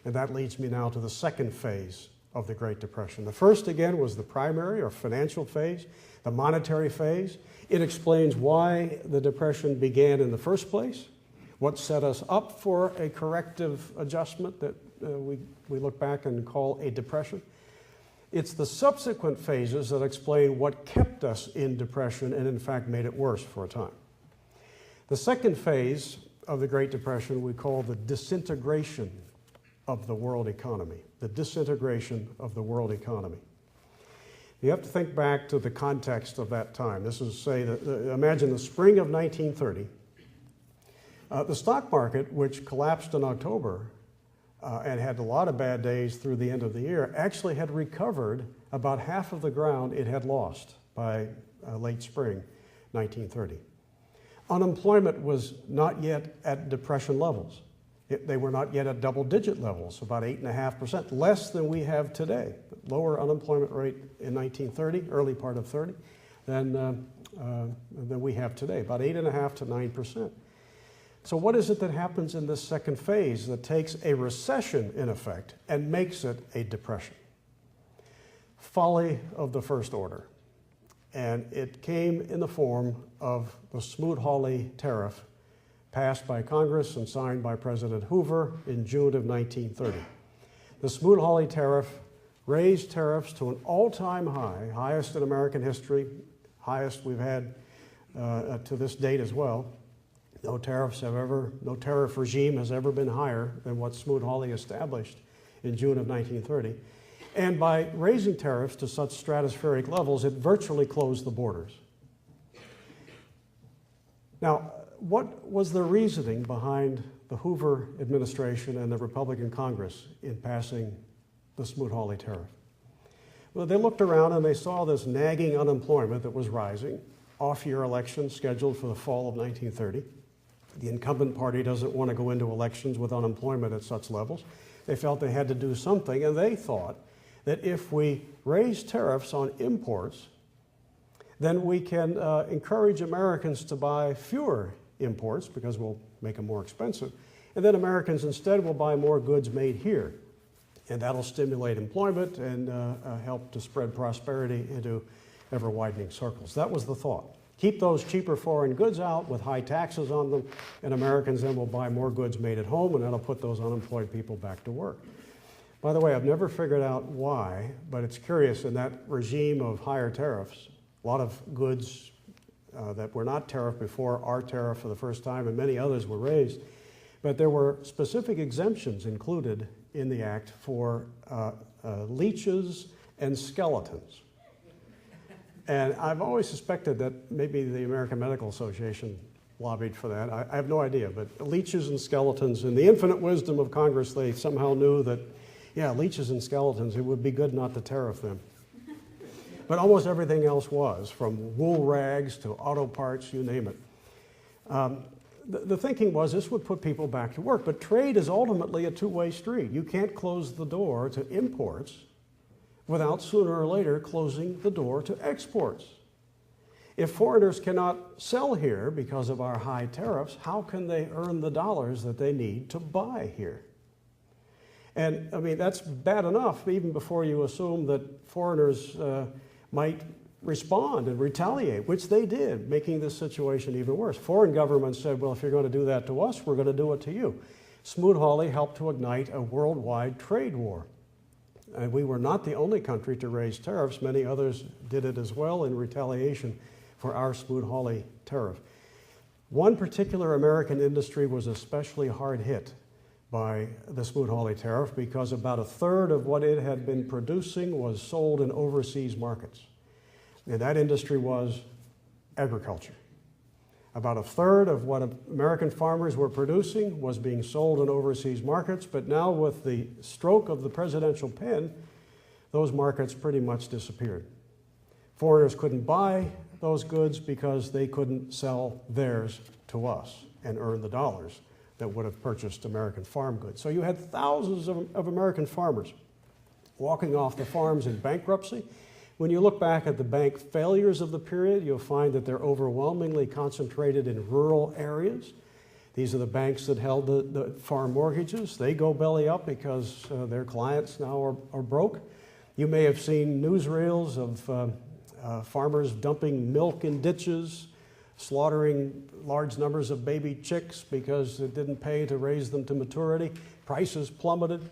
And that leads me now to the second phase of the Great Depression. The first, again, was the primary or financial phase, the monetary phase. It explains why the Depression began in the first place, what set us up for a corrective adjustment that we look back and call a depression. It's the subsequent phases that explain what kept us in depression and in fact made it worse for a time. The second phase of the Great Depression we call the disintegration of the world economy, the disintegration of the world economy. You have to think back to the context of that time. This is, say, imagine the spring of 1930. The stock market, which collapsed in October and had a lot of bad days through the end of the year, actually had recovered about half of the ground it had lost by late spring 1930. Unemployment was not yet at depression levels. They were not yet at double-digit levels, about 8.5%, less than we have today. Lower unemployment rate in 1930, early part of 30, than we have today, about 8.5% to 9%. So what is it that happens in this second phase that takes a recession, in effect, and makes it a depression? Folly of the first order. And it came in the form of the SmooHawley Tariff, passed by Congress and signed by President Hoover in June of 1930. The SmooHawley Tariff raised tariffs to an all-time high, highest in American history, highest we've had to this date as well. No tariff regime has ever been higher than what SmooHawley established in June of 1930. And by raising tariffs to such stratospheric levels, it virtually closed the borders. Now, what was the reasoning behind the Hoover administration and the Republican Congress in passing the SmooHawley Tariff? Well, they looked around and they saw this nagging unemployment that was rising, off-year election scheduled for the fall of 1930. The incumbent party doesn't want to go into elections with unemployment at such levels. They felt they had to do something, and they thought that if we raise tariffs on imports, then we can encourage Americans to buy fewer imports because we'll make them more expensive. And then Americans instead will buy more goods made here. And that'll stimulate employment and help to spread prosperity into ever-widening circles. That was the thought. Keep those cheaper foreign goods out with high taxes on them, and Americans then will buy more goods made at home, and that'll put those unemployed people back to work. By the way, I've never figured out why, but it's curious, in that regime of higher tariffs, a lot of goods that were not tariffed before are tariffed for the first time, and many others were raised. But there were specific exemptions included in the act for leeches and skeletons. And I've always suspected that maybe the American Medical Association lobbied for that. I have no idea, but leeches and skeletons, in the infinite wisdom of Congress, they somehow knew that, yeah, leeches and skeletons, it would be good not to tariff them. But almost everything else was, from wool rags to auto parts, you name it. The thinking was this would put people back to work, but trade is ultimately a two-way street. You can't close the door to imports without sooner or later closing the door to exports. If foreigners cannot sell here because of our high tariffs, how can they earn the dollars that they need to buy here? And I mean, that's bad enough even before you assume that foreigners might respond and retaliate, which they did, making this situation even worse. Foreign governments said, well, if you're going to do that to us, we're going to do it to you. SmooHawley helped to ignite a worldwide trade war. And we were not the only country to raise tariffs. Many others did it as well in retaliation for our SmooHawley Tariff. One particular American industry was especially hard hit by the SmooHawley Tariff because about a third of what it had been producing was sold in overseas markets. And that industry was agriculture. About a third of what American farmers were producing was being sold in overseas markets, but now with the stroke of the presidential pen, those markets pretty much disappeared. Foreigners couldn't buy those goods because they couldn't sell theirs to us and earn the dollars that would have purchased American farm goods. So you had thousands of American farmers walking off the farms in bankruptcy. When you look back at the bank failures of the period, you'll find that they're overwhelmingly concentrated in rural areas. These are the banks that held the farm mortgages. They go belly up because their clients now are broke. You may have seen newsreels of farmers dumping milk in ditches, slaughtering large numbers of baby chicks because it didn't pay to raise them to maturity. Prices plummeted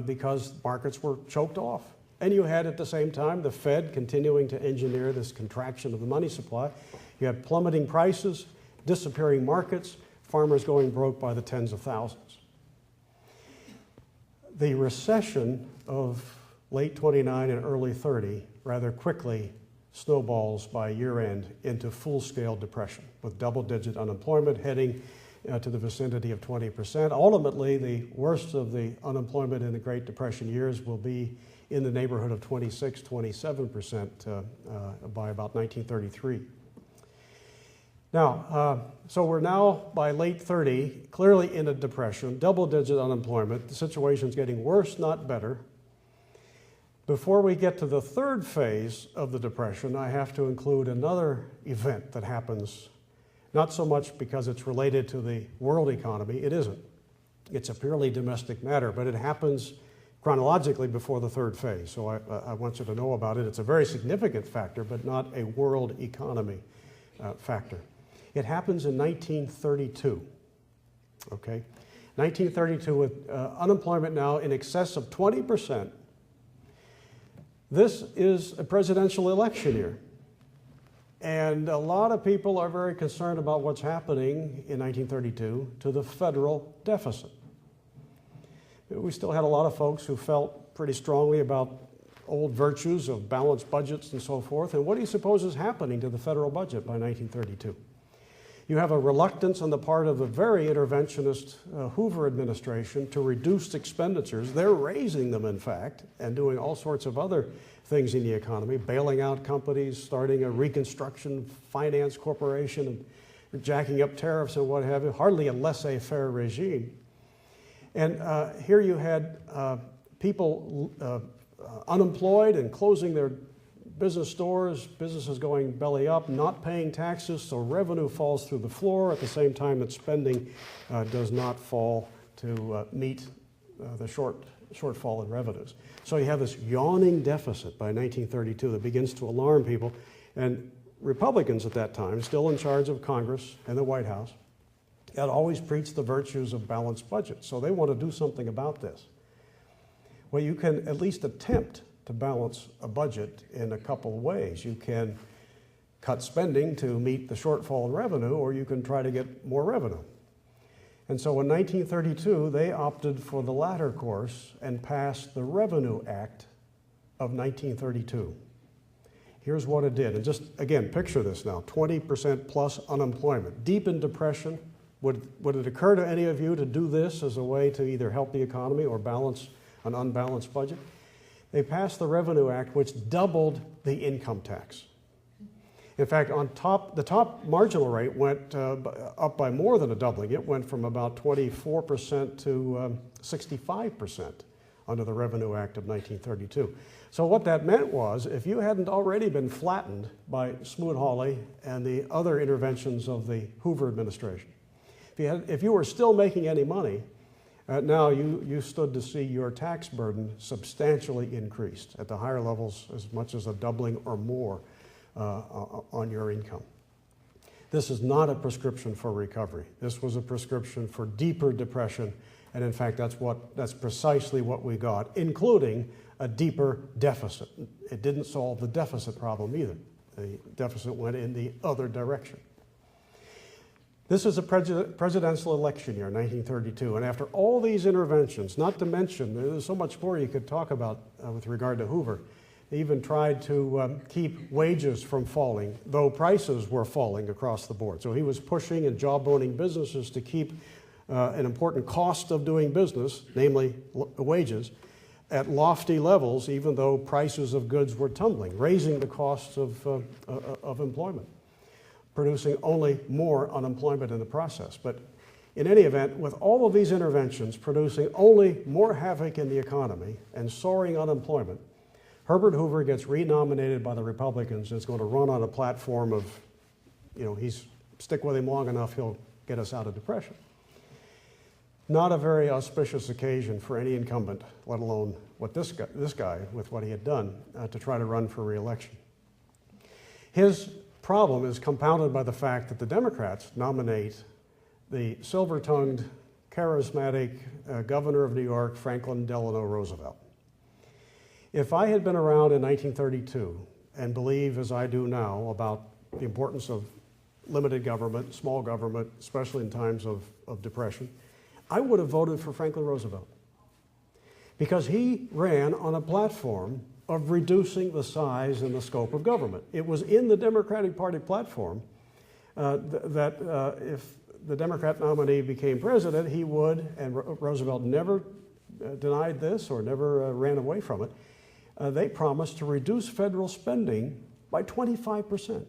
because markets were choked off. And you had at the same time the Fed continuing to engineer this contraction of the money supply. You had plummeting prices, disappearing markets, farmers going broke by the tens of thousands. The recession of late 29 and early 30 rather quickly snowballs by year end into full-scale depression with double-digit unemployment heading to the vicinity of 20%. Ultimately, the worst of the unemployment in the Great Depression years will be in the neighborhood of 26, 27% by about 1933. Now, so we're now by late 30, clearly in a depression, double-digit unemployment. The situation's getting worse, not better. Before we get to the third phase of the depression, I have to include another event that happens, not so much because it's related to the world economy, it isn't. It's a purely domestic matter, but it happens chronologically before the third phase, so I want you to know about it. It's a very significant factor, but not a world economy factor. It happens in 1932, okay? 1932 with unemployment now in excess of 20%. This is a presidential election year. And a lot of people are very concerned about what's happening in 1932 to the federal deficit. We still had a lot of folks who felt pretty strongly about old virtues of balanced budgets and so forth. And what do you suppose is happening to the federal budget by 1932? You have a reluctance on the part of the very interventionist Hoover administration to reduce expenditures. They're raising them, in fact, and doing all sorts of other things in the economy, bailing out companies, starting a reconstruction finance corporation, and jacking up tariffs and what have you, hardly a laissez-faire regime. And here you had people unemployed and closing their business stores, businesses going belly up, not paying taxes, so revenue falls through the floor at the same time that spending does not fall to meet the shortfall in revenues. So you have this yawning deficit by 1932 that begins to alarm people. And Republicans at that time, still in charge of Congress and the White House, had always preached the virtues of balanced budgets. So they want to do something about this. Well, you can at least attempt to balance a budget in a couple of ways. You can cut spending to meet the shortfall in revenue, or you can try to get more revenue. And so in 1932, they opted for the latter course and passed the Revenue Act of 1932. Here's what it did. And just, again, picture this now, 20% plus unemployment, deep in depression. Would it occur to any of you to do this as a way to either help the economy or balance an unbalanced budget? They passed the Revenue Act, which doubled the income tax. In fact, the top marginal rate went up by more than a doubling. It went from about 24% to 65% under the Revenue Act of 1932. So what that meant was, if you hadn't already been flattened by SmooHawley and the other interventions of the Hoover administration, if you were still making any money, now you stood to see your tax burden substantially increased at the higher levels, as much as a doubling or more on your income. This is not a prescription for recovery. This was a prescription for deeper depression, and in fact that's precisely what we got, including a deeper deficit. It didn't solve the deficit problem either. The deficit went in the other direction. This is a presidential election year, 1932, and after all these interventions, not to mention, there's so much more you could talk about with regard to Hoover. They even tried to keep wages from falling, though prices were falling across the board. So he was pushing and jawboning businesses to keep an important cost of doing business, namely wages, at lofty levels, even though prices of goods were tumbling, raising the costs of employment, producing only more unemployment in the process. But in any event, with all of these interventions producing only more havoc in the economy and soaring unemployment, Herbert Hoover gets renominated by the Republicans and is going to run on a platform of, he's stick with him long enough, he'll get us out of depression. Not a very auspicious occasion for any incumbent, let alone what this guy with what he had done, to try to run for re-election. His problem is compounded by the fact that the Democrats nominate the silver-tongued, charismatic governor of New York, Franklin Delano Roosevelt. If I had been around in 1932 and believe, as I do now, about the importance of limited government, small government, especially in times of depression, I would have voted for Franklin Roosevelt, because he ran on a platform of reducing the size and the scope of government. It was in the Democratic Party platform that if the Democrat nominee became president, he would, and Roosevelt never denied this or never ran away from it, they promised to reduce federal spending by 25%.